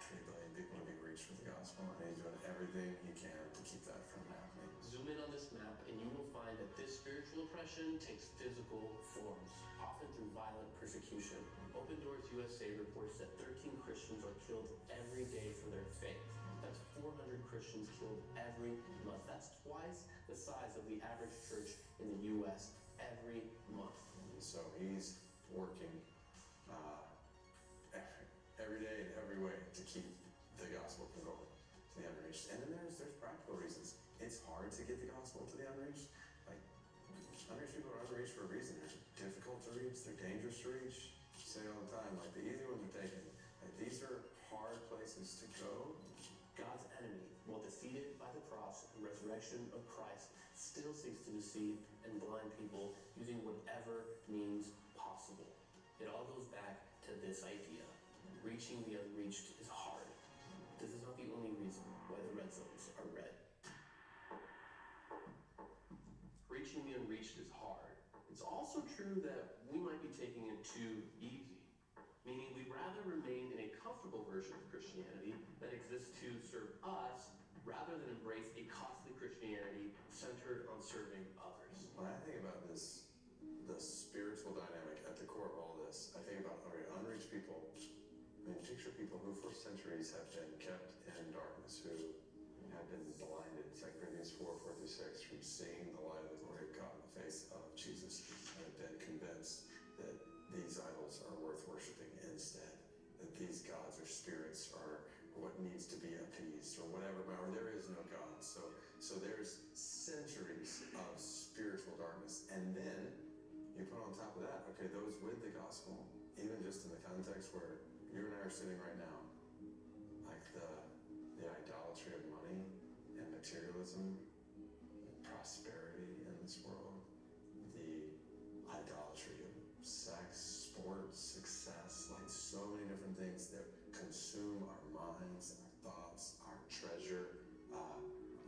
3 billion people to be reached with the gospel, and he's doing everything he can to keep that from happening. Zoom in on this map and you will find that this spiritual oppression takes physical forms, often through violent persecution. Open Doors USA reports that 13 Christians are killed every day for their faith. That's 400 Christians killed every month. That's twice the size of the average church in the US every month. So he's working every day in every way to keep the gospel from going to the unreached. And then there's practical reasons. It's hard to get the gospel to the unreached. Unreached people are unreached for a reason. They're difficult to reach. They're dangerous to reach. You say all the time, the easy ones are taken. These are hard places to go. God's enemy, while defeated by the cross and resurrection of Christ, still seeks to deceive and blind people using whatever means possible. It all goes back to this idea. Reaching the unreached is hard. This is not the only reason why the red zones are red. Reaching the unreached is hard. It's also true that we might be taking it too easy, meaning we'd rather remain in a comfortable version of Christianity that exists to serve us rather than embrace a costly Christianity centered on serving others. When I think about this, the spiritual dynamic at the core of all this, I think about unreached people. Picture people who for centuries have been kept in darkness, who have been blinded, 2 Corinthians 4:4-6, from seeing the light of the glory of God in the face of Jesus, and have been convinced that these idols are worth worshiping instead, spirits or what needs to be appeased or whatever, or there is no God. So there's centuries of spiritual darkness. And then you put on top of that, okay, those with the gospel, even just in the context where you and I are sitting right now, like the idolatry of money and materialism, prosperity in this world, the idolatry of sex, sports, success, like so many different things that consume our minds, our thoughts, our treasure,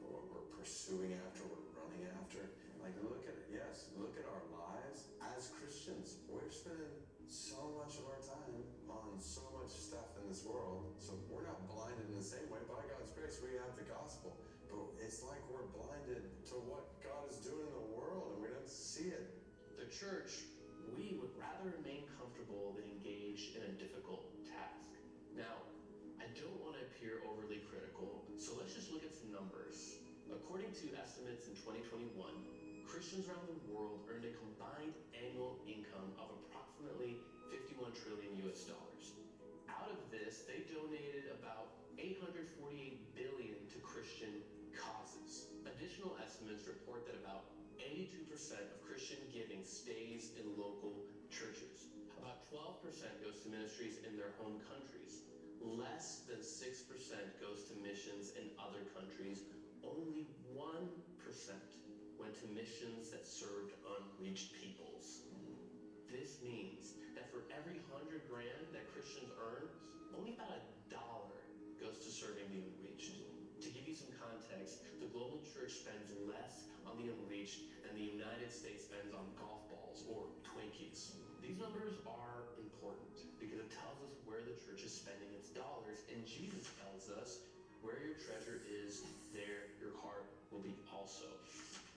what we're pursuing after, we're running after. Like look at it, yes, look at our lives as Christians. We're spending so much of our time on so much stuff in this world, so we're not blinded in the same way. By God's grace, we have the gospel, but it's like we're blinded to what God is doing in the world, and we don't see it. The church, we would rather remain comfortable than engage in a difficult task. Now, I don't want to appear overly critical, so let's just look at some numbers. According to estimates in 2021, Christians around the world earned a combined annual income of approximately 51 trillion US dollars. Out of this, they donated about 848 billion to Christian causes. Additional estimates report that about 82% of Christian giving stays in local churches. About 12% goes to ministries in their home countries. Less than 6% goes to missions in other countries. Only 1% went to missions that served unreached peoples. This means that for every 100 grand that Christians earn, only about $1 goes to serving the unreached. To give you some context, the global church spends less on the unreached than the United States spends on golf balls or Twinkies. These numbers are important because it tells us where the church is spending its dollars, and Jesus tells us where your treasure is, there your heart will be also.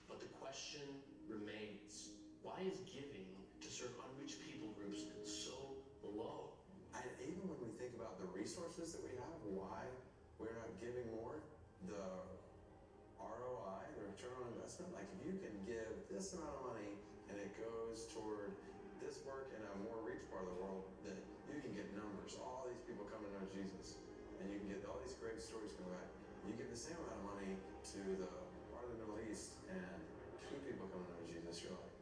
But the question remains, why is giving to serve unreached people groups so low? And even when we think about the resources that we have, why we're not giving more, the ROI, the return on investment, like if you can give this amount of money and it goes toward this work in a more reached part of the world, then you can get numbers, all these people coming to know Jesus, and you can get all these great stories coming back. You give the same amount of money to the part of the Middle East and 2 people coming to know Jesus, you're like,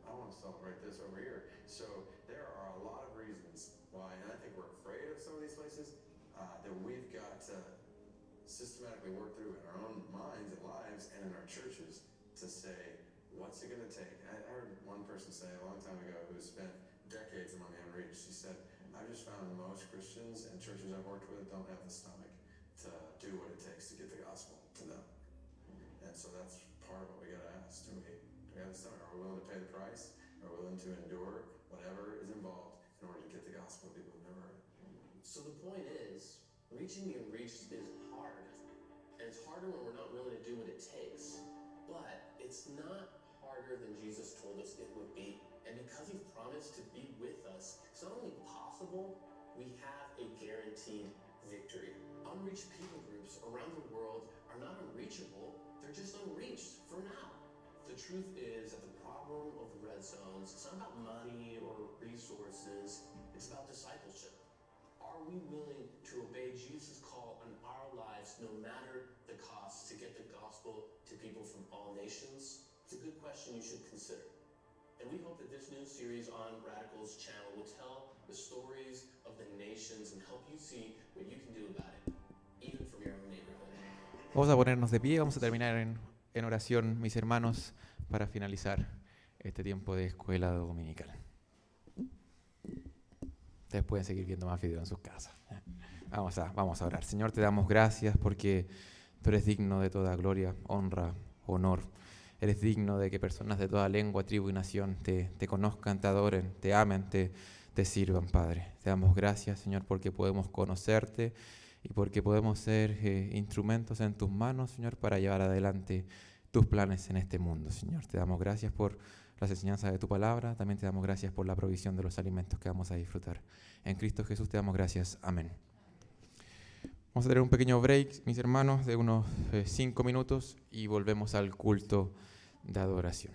I want to celebrate this over here. So there are a lot of reasons why, and I think we're afraid of some of these places that we've got to systematically work through in our own minds and lives and in our churches to say, what's it going to take? I heard one person say a long time ago who spent decades among the unreached. He said, I've just found most Christians and churches I've worked with don't have the stomach to do what it takes to get the gospel to them. And so that's part of what we got to ask. Do we have the stomach? Are we willing to pay the price? Are we willing to endure whatever is involved in order to get the gospel to people who've never heard it? So the point is, reaching the unreached is hard. And it's harder when we're not willing to do what it takes. But it's not harder than Jesus told us it would be. And because he's promised to be with us, it's not only possible, we have a guaranteed victory. Unreached people groups around the world are not unreachable, they're just unreached for now. The truth is that the problem of red zones, it's not about money or resources, it's about discipleship. Are we willing to obey Jesus' call on our lives no matter the cost to get the gospel to people from all nations? It's a good question you should consider. And we hope that this new series on Radicals channel will tell the stories of the nations and help you see what you can do about it, even from your own neighborhood. Vamos a ponernos de pie, vamos a terminar en oración, mis hermanos, para finalizar este tiempo de escuela dominical. Ustedes pueden seguir viendo más videos en sus casas. Vamos a orar. Señor, te damos gracias porque tú eres digno de toda gloria, honra, honor. Eres digno de que personas de toda lengua, tribu y nación te conozcan, te adoren, te amen, te sirvan, Padre. Te damos gracias, Señor, porque podemos conocerte y porque podemos ser instrumentos en tus manos, Señor, para llevar adelante tus planes en este mundo, Señor. Te damos gracias por las enseñanzas de tu palabra. También te damos gracias por la provisión de los alimentos que vamos a disfrutar. En Cristo Jesús te damos gracias. Amén. Vamos a tener un pequeño break, mis hermanos, de unos 5 minutos y volvemos al culto de adoración.